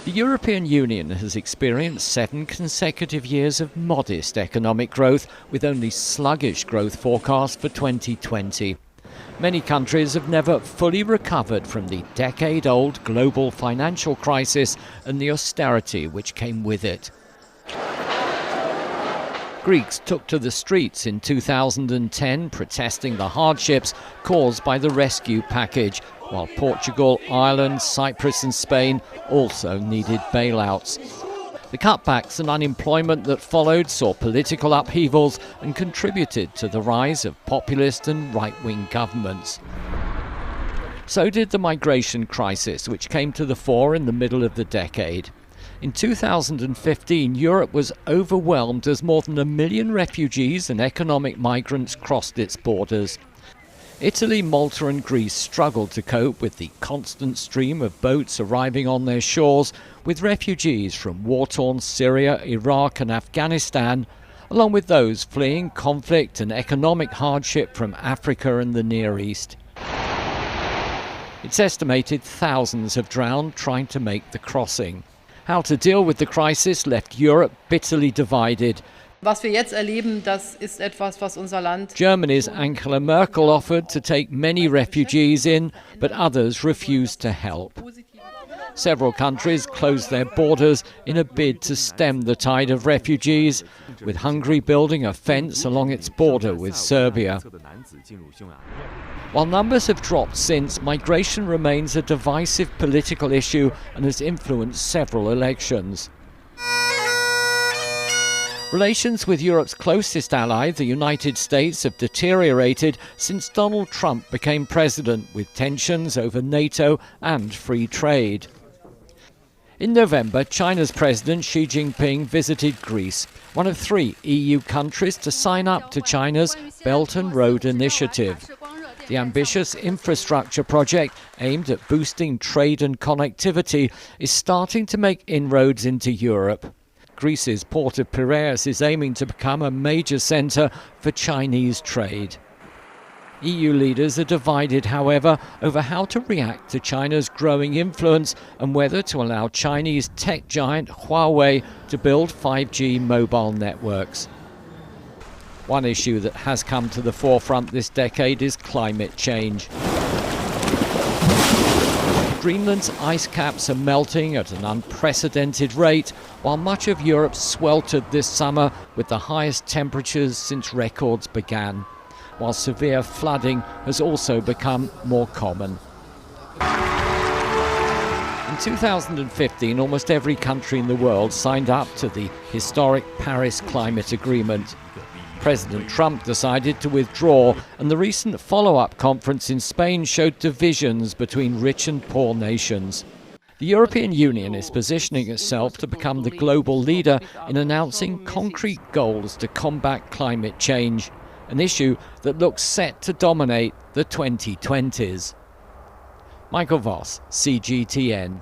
The European Union has experienced 7 consecutive years of modest economic growth, with only sluggish growth forecast for 2020. Many countries have never fully recovered from the decade-old global financial crisis and the austerity which came with it. Greeks took to the streets in 2010 protesting the hardships caused by the rescue package, while Portugal, Ireland, Cyprus and Spain also needed bailouts. The cutbacks and unemployment that followed saw political upheavals and contributed to the rise of populist and right-wing governments. So did the migration crisis, which came to the fore in the middle of the decade. In 2015, Europe was overwhelmed as more than 1 million refugees and economic migrants crossed its borders. Italy, Malta and Greece struggled to cope with the constant stream of boats arriving on their shores, with refugees from war-torn Syria, Iraq and Afghanistan, along with those fleeing conflict and economic hardship from Africa and the Near East. It's estimated thousands have drowned trying to make the crossing. How to deal with the crisis left Europe bitterly divided. Was wir jetzt erleben, das ist etwas, was unser Land. Germany's Angela Merkel offered to take many refugees in, but others refused to help. Several countries closed their borders in a bid to stem the tide of refugees, with Hungary building a fence along its border with Serbia. While numbers have dropped since, migration remains a divisive political issue and has influenced several elections. Relations with Europe's closest ally, the United States, have deteriorated since Donald Trump became president, with tensions over NATO and free trade. In November, China's President Xi Jinping visited Greece, one of 3 EU countries to sign up to China's Belt and Road Initiative. The ambitious infrastructure project aimed at boosting trade and connectivity is starting to make inroads into Europe. Greece's port of Piraeus is aiming to become a major centre for Chinese trade. EU leaders are divided, however, over how to react to China's growing influence and whether to allow Chinese tech giant Huawei to build 5G mobile networks. One issue that has come to the forefront this decade is climate change. Greenland's ice caps are melting at an unprecedented rate, while much of Europe sweltered this summer with the highest temperatures since records began, while severe flooding has also become more common. In 2015, almost every country in the world signed up to the historic Paris Climate Agreement. President Trump decided to withdraw, and the recent follow-up conference in Spain showed divisions between rich and poor nations. The European Union is positioning itself to become the global leader in announcing concrete goals to combat climate change, an issue that looks set to dominate the 2020s. Michael Voss, CGTN.